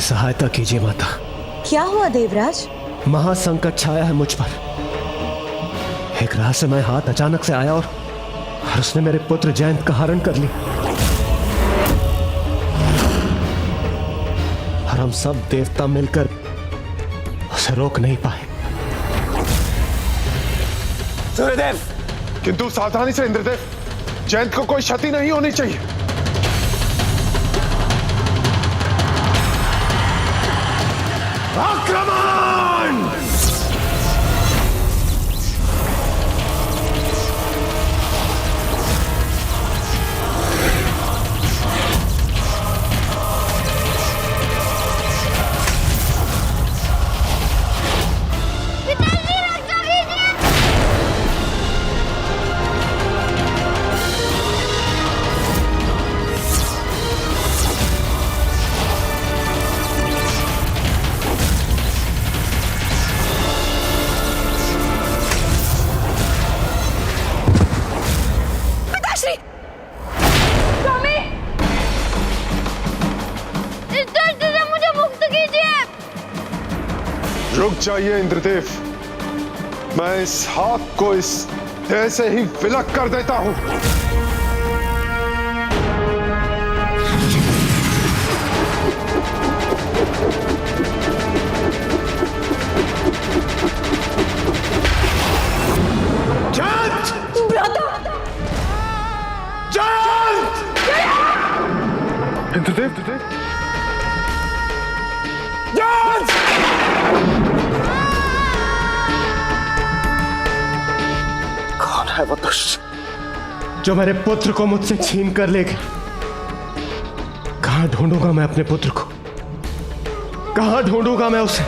सहायता कीजिए माता। क्या हुआ देवराज? महासंकट छाया है मुझ पर। एक रहस्यमय हाथ अचानक से आया और उसने मेरे पुत्र जयंत का हरण कर लिया। और हम सब देवता मिलकर उसे रोक नहीं पाए। सूर्यदेव! किंतु सावधानी से इंद्रदेव, जयंत को कोई क्षति नहीं होनी चाहिए। आक्रमण! रुक जाइए इंद्रदेव, मैं इस हाथ को इस देह से ही विलग कर देता हूं। जयंत! जयंत! इंद्रदेव! जयंत! है वो दुष्ट जो मेरे पुत्र को मुझसे छीन कर ले गया। कहां ढूंढूंगा मैं अपने पुत्र को? कहां ढूंढूंगा मैं उसे?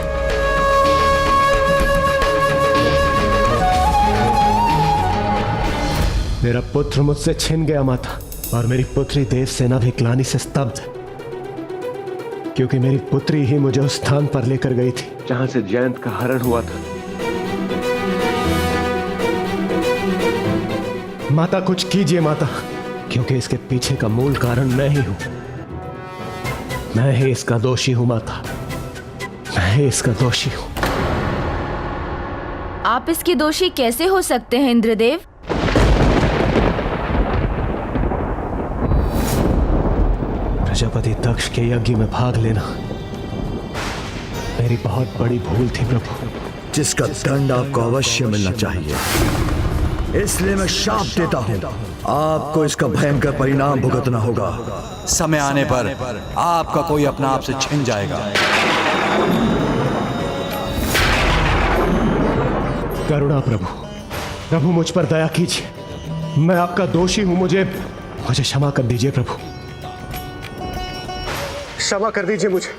मेरा पुत्र मुझसे छिन गया माता, और मेरी पुत्री देवसेना भी ग्लानि से स्तब्ध है, क्योंकि मेरी पुत्री ही मुझे उस स्थान पर लेकर गई थी जहां से जयंत का हरण हुआ था। माता कुछ कीजिए माता, क्योंकि इसके पीछे का मूल कारण मैं ही हूं। मैं ही इसका दोषी हूं माता, मैं ही इसका दोषी हूं। आप इसके दोषी कैसे हो सकते हैं इंद्रदेव? प्रजापति दक्ष के यज्ञ में भाग लेना मेरी बहुत बड़ी भूल थी प्रभु, जिसका दंड आपको अवश्य मिलना चाहिए। इसलिए मैं शाप देता हूं, आपको इसका भयंकर परिणाम भुगतना होगा। समय आने पर आपका कोई अपना आप से छिन जाएगा। करुणा प्रभु, प्रभु मुझ पर दया कीजिए। मैं आपका दोषी हूं, मुझे क्षमा कर दीजिए प्रभु, क्षमा कर दीजिए मुझे।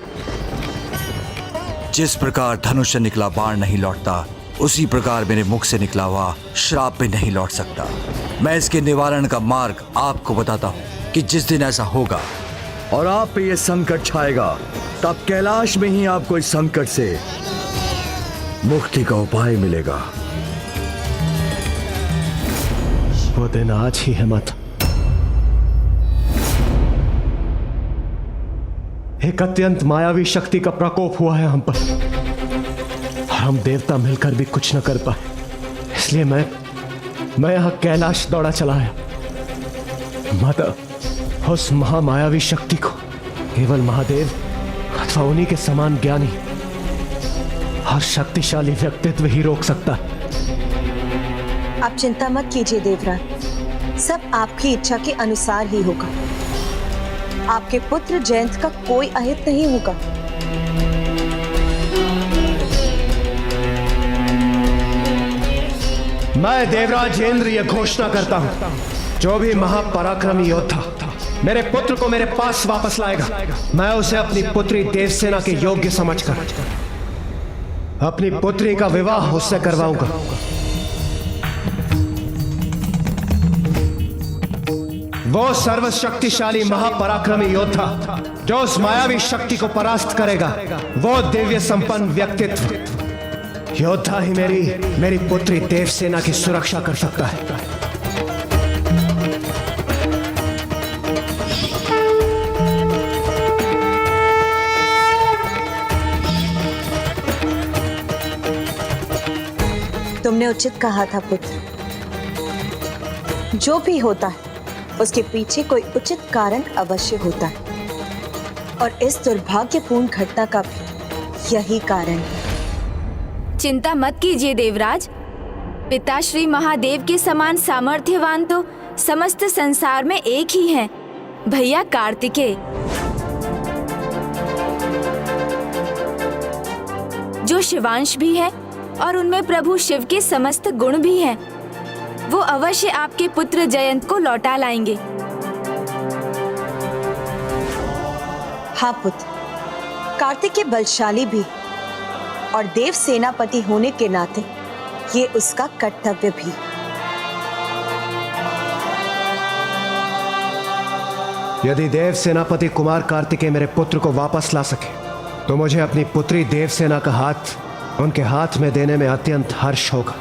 जिस प्रकार धनुष से निकला बाण नहीं लौटता, उसी प्रकार मेरे मुख से निकला हुआ श्राप भी नहीं लौट सकता। मैं इसके निवारण का मार्ग आपको बताता हूं कि जिस दिन ऐसा होगा और आप पे ये संकट छाएगा, तब कैलाश में ही आपको इस संकट से मुक्ति का उपाय मिलेगा। वो दिन आज ही है माता। एक अत्यंत मायावी शक्ति का प्रकोप हुआ है हम पर, और हम देवता मिलकर भी कुछ न कर पाए। इसलिए मैं यहां कैलाश दौड़ा चला आया। माता, उस महामायावी शक्ति को केवल महादेव अथवा उन्हीं के समान ज्ञानी और शक्तिशाली व्यक्तित्व ही रोक सकता है। आप चिंता मत कीजिए देवराज, सब आपकी इच्छा के अनुसार ही होगा। आपके पुत्र जयंत का कोई अहित नहीं होगा। मैं देवराज इंद्र यह घोषणा करता हूं, जो भी महापराक्रमी योद्धा मेरे पुत्र को मेरे पास वापस लाएगा, मैं उसे अपनी पुत्री देवसेना के योग्य समझकर अपनी पुत्री का विवाह उससे करवाऊंगा। वो सर्वशक्तिशाली महापराक्रमी योद्धा जो उस मायावी शक्ति को परास्त करेगा, वो दिव्य संपन्न व्यक्तित्व योद्धा ही मेरी पुत्री देवसेना की सुरक्षा कर सकता है। तुमने उचित कहा था पुत्र। जो भी होता है उसके पीछे कोई उचित कारण अवश्य होता है, और इस दुर्भाग्यपूर्ण घटना का भी यही कारण है। चिंता मत कीजिए देवराज। पिता श्री महादेव के समान सामर्थ्यवान तो समस्त संसार में एक ही हैं, भैया कार्तिकेय, जो शिवांश भी है और उनमें प्रभु शिव के समस्त गुण भी हैं। वो अवश्य आपके पुत्र जयंत को लौटा लाएंगे। हाँ पुत्र, कार्तिकेय बलशाली भी और देव सेनापति होने के नाते ये उसका कर्तव्य भी। यदि देव सेनापति कुमार कार्तिकेय मेरे पुत्र को वापस ला सके तो मुझे अपनी पुत्री देवसेना का हाथ उनके हाथ में देने में अत्यंत हर्ष होगा।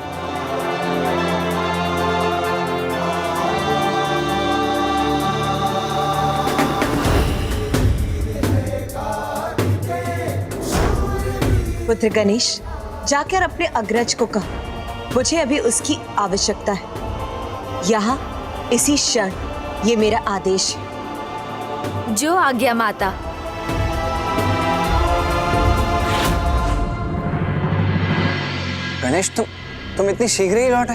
पुत्र गणेश, जाकर अपने अग्रज को कहो, मुझे अभी उसकी आवश्यकता है। यहाँ इसी क्षण ये मेरा आदेश है। जो आज्ञा माता। गणेश, तुम इतनी शीघ्र ही लौटे?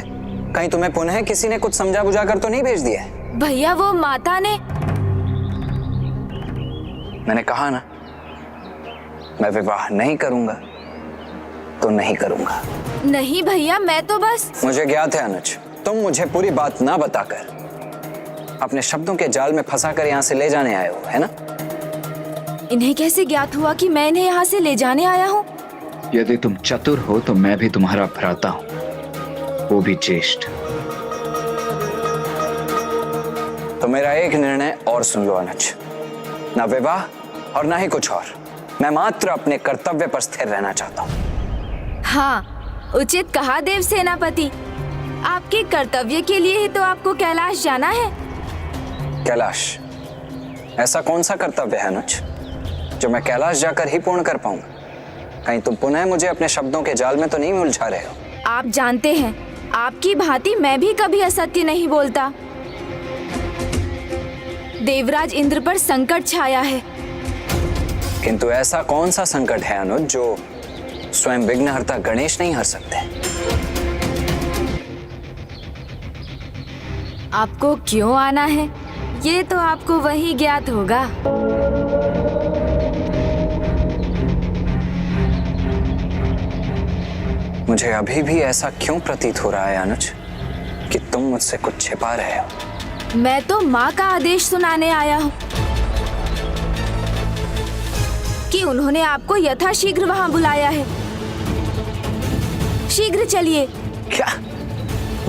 कहीं तुम्हें पुनः किसी ने कुछ समझा बुझा कर तो नहीं भेज दिया है? भैया वो माता ने। मैंने कहा ना, मैं विवाह नहीं करूंगा तो नहीं करूंगा। नहीं भैया, मैं तो बस। मुझे ज्ञात है अनुज, तुम मुझे पूरी बात ना बताकर अपने शब्दों के जाल में फंसाकर यहाँ से ले जाने आए हो, है ना? इन्हें कैसे ज्ञात हुआ कि मैं इन्हें यहाँ से ले जाने आया हूँ? यदि तुम चतुर हो तो मैं भी तुम्हारा भ्राता हूं, वो भी ज्येष्ठ। तो मेरा एक निर्णय और सुन लो अनुज, ना विवाह और ना ही कुछ और। मैं मात्र अपने कर्तव्य पर स्थिर रहना चाहता हूँ। हाँ, उचित कहा देव सेनापति। आपके कर्तव्य के लिए ही तो आपको कैलाश जाना है। कैलाश? ऐसा कौन सा कर्तव्य है अनुज जो मैं कैलाश जाकर ही पूर्ण कर पाऊंगा? कहीं तुम पुनः मुझे अपने शब्दों के जाल में तो नहीं उलझा रहे हो? आप जानते हैं, आपकी भांति मैं भी कभी असत्य नहीं बोलता। देवराज इंद्र पर संकट छाया है। किंतु ऐसा कौन सा संकट है अनुज जो स्वयं विघ्नहर्ता गणेश नहीं हर सकते? आपको क्यों आना है, ये तो आपको वही ज्ञात होगा। मुझे अभी भी ऐसा क्यों प्रतीत हो रहा है अनुज कि तुम मुझसे कुछ छिपा रहे हो? मैं तो माँ का आदेश सुनाने आया हूँ कि उन्होंने आपको यथाशीघ्र वहाँ बुलाया है। शीघ्र चलिए। क्या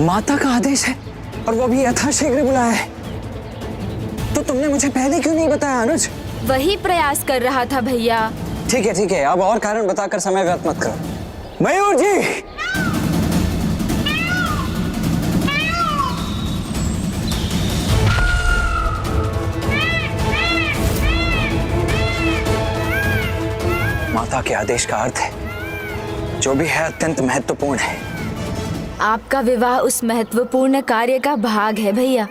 माता का आदेश है और वो भी यथाशीघ्र बुलाया है? तो तुमने मुझे पहले क्यों नहीं बताया अनुज? वही प्रयास कर रहा था भैया। ठीक है, अब और कारण बताकर समय व्यर्थ मत करो। मयूर जी! माता के आदेश का अर्थ है जो भी है अत्यंत महत्वपूर्ण है। आपका विवाह उस महत्वपूर्ण कार्य का भाग है भैया।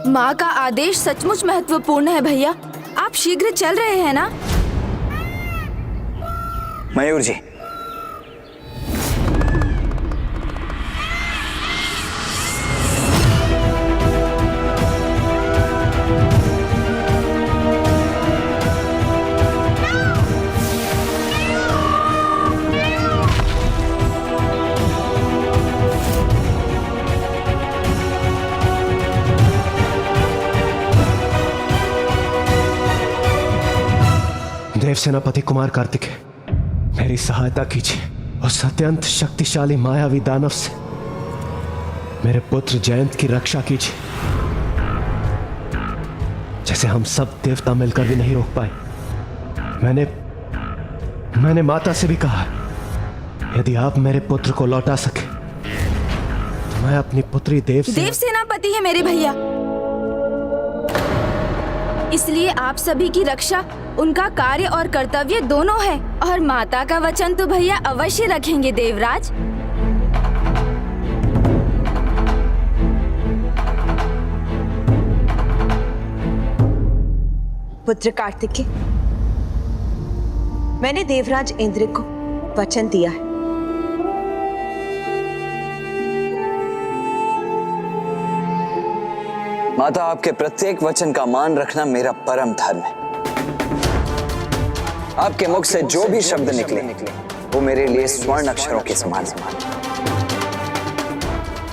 माँ का आदेश सचमुच महत्वपूर्ण है भैया। आप शीघ्र चल रहे हैं ना? मयूर जी, देव सेनापति कुमार कार्तिकेय, मेरी सहायता कीजिए। उस अत्यंत शक्तिशाली मायावी दानव से मेरे पुत्र जयंत की रक्षा कीजिए, जैसे हम सब देवता मिलकर भी नहीं रोक पाए। मैंने माता से भी कहा, यदि आप मेरे पुत्र को लौटा सके तो मैं अपनी पुत्री देव सेनापति है मेरे भैया। इसलिए आप सभी की रक्षा उनका कार्य और कर्तव्य दोनों है। और माता का वचन तो भैया अवश्य रखेंगे देवराज। पुत्र कार्तिकेय, मैंने देवराज इंद्र को वचन दिया है। माता, आपके प्रत्येक वचन का मान रखना मेरा परम धर्म है। आपके मुख से जो भी शब्द निकले वो मेरे लिए स्वर्ण अक्षरों के समान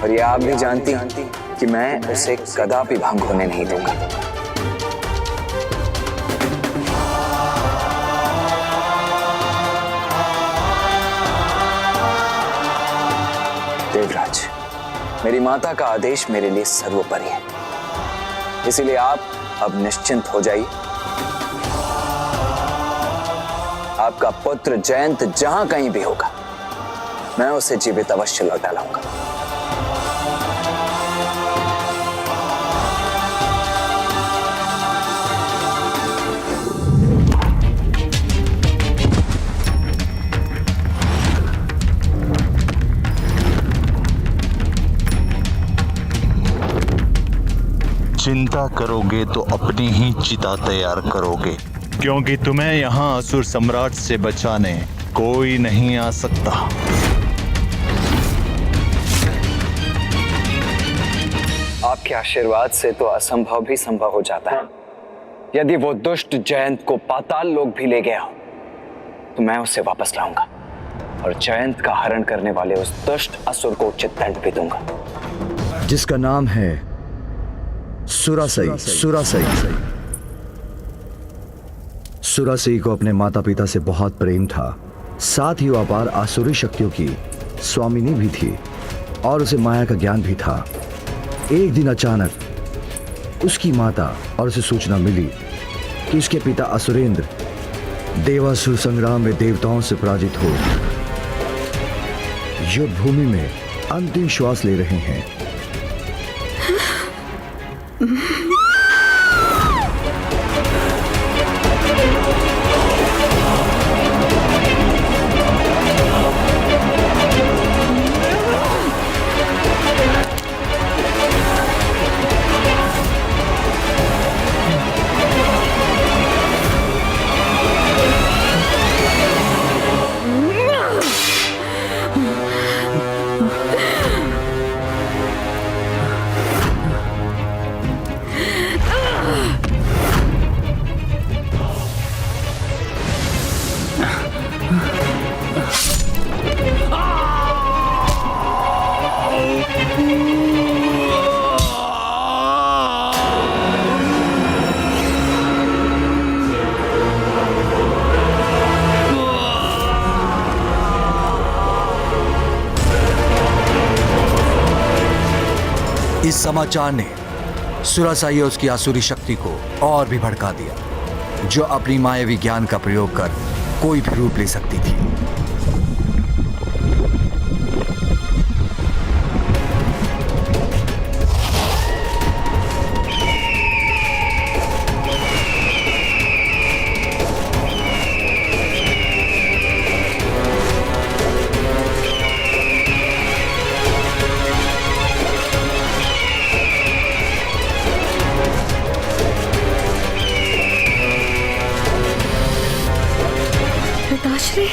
और ये आप भी जानती कि मैं उसे कदापि भंग होने नहीं दूंगा। देवराज, मेरी माता का आदेश मेरे लिए सर्वोपरि है, इसीलिए आप अब निश्चिंत हो जाइए। आपका पुत्र जयंत जहां कहीं भी होगा, मैं उसे जीवित अवश्य लौटा लाऊंगा। चिंता करोगे तो अपनी ही चिता तैयार करोगे, क्योंकि तुम्हें यहाँ असुर सम्राट से बचाने कोई नहीं आ सकता। आपके आशीर्वाद से तो असंभव भी संभव हो जाता है। यदि वो दुष्ट जयंत को पाताल लोक भी ले गया हो तो मैं उसे वापस लाऊंगा और जयंत का हरण करने वाले उस दुष्ट असुर को उचित दंड भी दूंगा, जिसका नाम है सुरासई। सुरासई को अपने माता पिता से बहुत प्रेम था, साथ ही वो अपार आसुरी शक्तियों की स्वामिनी भी थी और उसे माया का ज्ञान भी था। एक दिन अचानक उसकी माता और उसे सूचना मिली कि उसके पिता असुरेंद्र देवासुर संग्राम में देवताओं से पराजित हो युद्ध भूमि में अंतिम श्वास ले रहे हैं। इस समाचार ने सुरासाई और उसकी आसुरी शक्ति को और भी भड़का दिया, जो अपनी मायावी ज्ञान का प्रयोग कर कोई भी रूप ले सकती थी। पिताश्री,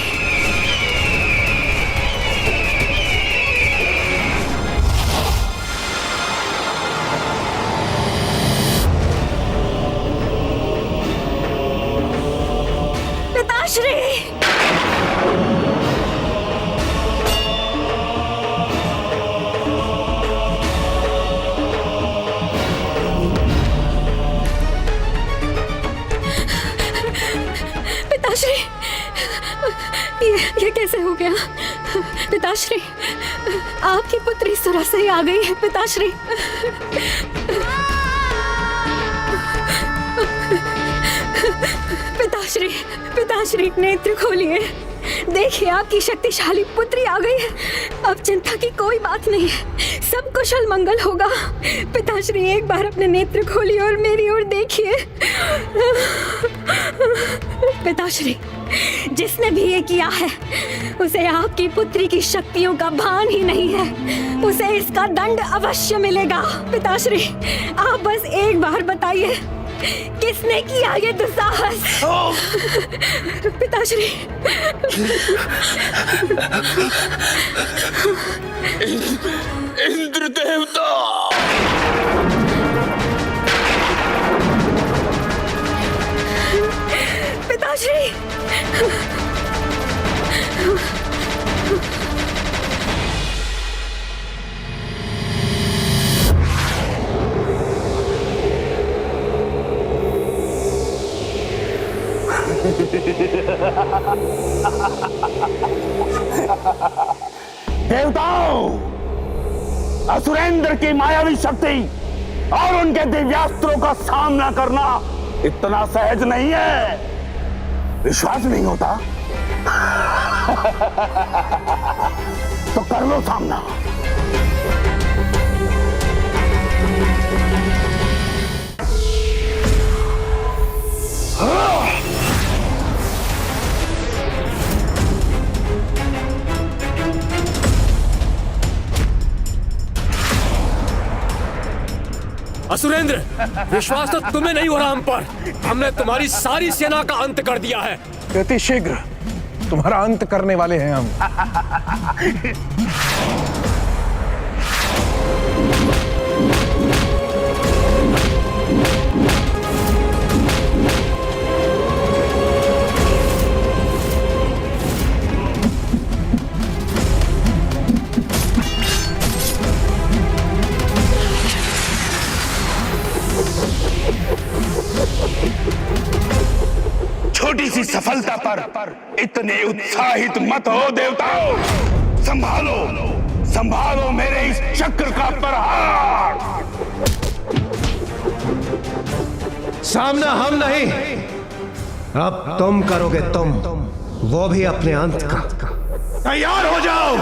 पिताश्री, पिताश्री, ये कैसे हो गया? पिताश्री, आपकी पुत्री सुरासई आ गई है। पिताश्री, पिताश्री, पिताश्री, नेत्र खोलिए, देखिए आपकी शक्तिशाली पुत्री आ गई है। अब चिंता की कोई बात नहीं है, सब कुशल मंगल होगा। पिताश्री एक बार अपने नेत्र खोलिए और मेरी ओर देखिए। पिताश्री, जिसने भी ये किया है उसे आपकी पुत्री की शक्तियों का भान ही नहीं है, उसे इसका दंड अवश्य मिलेगा। पिताश्री, आप बस एक बार बताइए, किसने किया ये दुस्साहस? पिताश्री, इंद्र देवता! पिताश्री! देवताओं, असुरेंद्र की मायावी शक्ति और उनके दिव्यास्त्रों का सामना करना इतना सहज नहीं है। विश्वास नहीं होता तो कर लो सामना। असुरेंद्र, विश्वास तो तुम्हें नहीं हो रहा हम पर। हमने तुम्हारी सारी सेना का अंत कर दिया है। अति शीघ्र तुम्हारा अंत करने वाले हैं हम। छोटी सी सफलता पर इतने उत्साहित मत हो देवताओं। संभालो, संभालो मेरे इस चक्र का प्रहार। सामना हम नहीं, अब तुम करोगे, तुम, वो भी अपने अंत का। तैयार हो जाओ।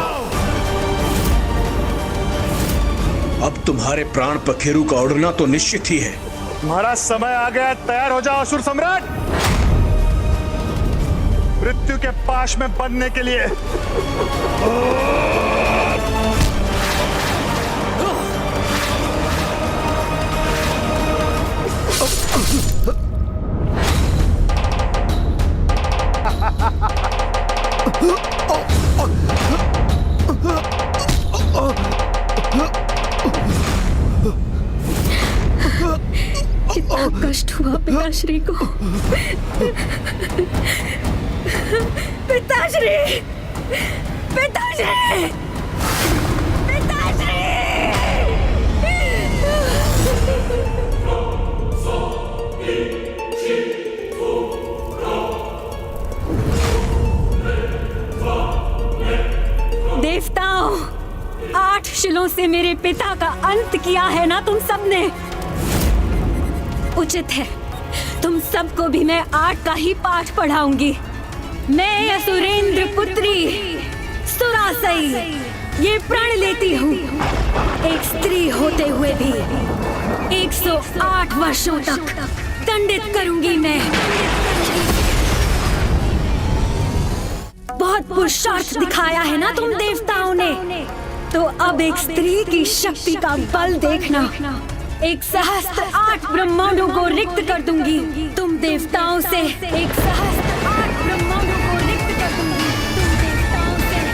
अब तुम्हारे प्राण पखेरु का उड़ना तो निश्चित ही है। तुम्हारा समय आ गया, तैयार हो जाओ असुर सम्राट, मृत्यु के पाश में बनने के लिए। कितना कष्ट हुआ पिताश्री को। पिताश्री! पिताश्री! पिताश्री! देवताओं, 8 शिलों से मेरे पिता का अंत किया है ना तुम सबने। उचित है, तुम सबको भी मैं 8 का ही पाठ पढ़ाऊंगी। मैं असुरेंद्र पुत्री सुरासई ये प्रण लेती हूँ, एक स्त्री होते हुए भी 108 वर्षों तक दंडित करूंगी मैं। बहुत पुरुषार्थ दिखाया है ना तुम देवताओं ने, तो अब एक स्त्री की शक्ति का बल देखना। 108 ब्रह्मांडों को रिक्त कर दूंगी तुम देवताओं से। 108 ब्रह्मांडों को रिक्त कर दूंगी तुम देवताओं से।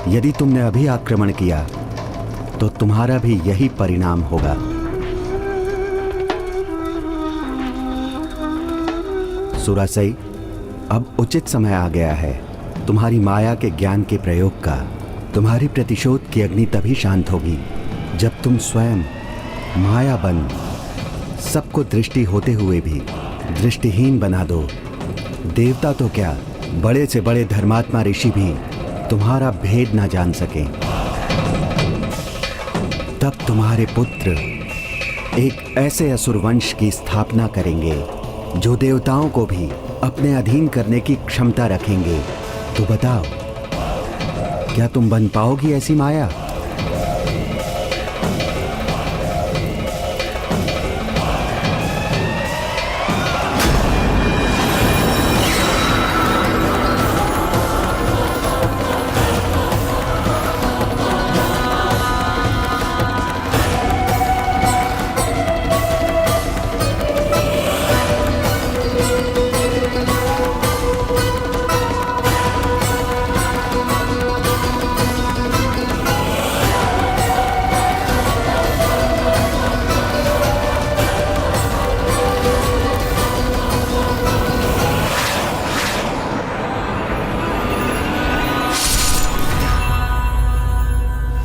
यदि तुमने अभी आक्रमण किया तो तुम्हारा भी यही परिणाम होगा। सुरासई, अब उचित समय आ गया है तुम्हारी माया के ज्ञान के प्रयोग का। तुम्हारी प्रतिशोध की अग्नि तभी शांत होगी जब तुम स्वयं माया बन सबको दृष्टि होते हुए भी दृष्टिहीन बना दो। देवता तो क्या, बड़े से बड़े धर्मात्मा ऋषि भी तुम्हारा भेद ना जान सके। तब तुम्हारे पुत्र एक ऐसे असुर वंश की स्थापना करेंगे जो देवताओं को भी अपने अधीन करने की क्षमता रखेंगे। तो बताओ, क्या तुम बन पाओगी ऐसी माया?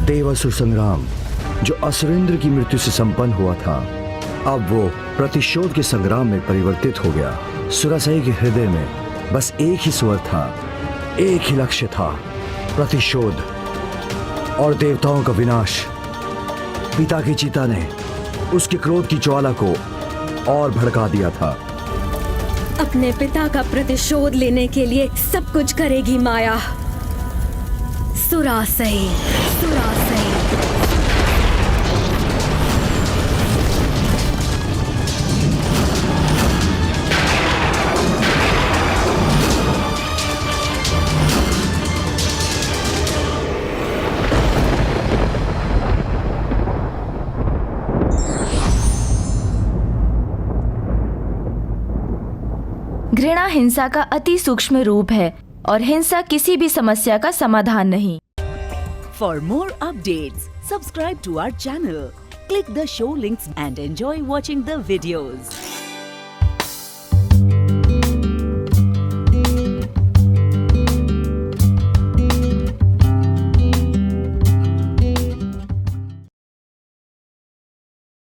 देवासुर संग्राम जो असुरेंद्र की मृत्यु से संपन्न हुआ था, अब वो प्रतिशोध के संग्राम में परिवर्तित हो गया। सुरासई के हृदय में बस एक ही स्वर था, एक ही लक्ष्य था, प्रतिशोध और देवताओं का विनाश। पिता की चिता ने उसके क्रोध की ज्वाला को और भड़का दिया था। अपने पिता का प्रतिशोध लेने के लिए सब कुछ करेगी माया। सुरासई, सुरासई। घृणा हिंसा का अति सूक्ष्म रूप है और हिंसा किसी भी समस्या का समाधान नहीं। For more updates, subscribe to our channel, click the show links and enjoy watching the videos.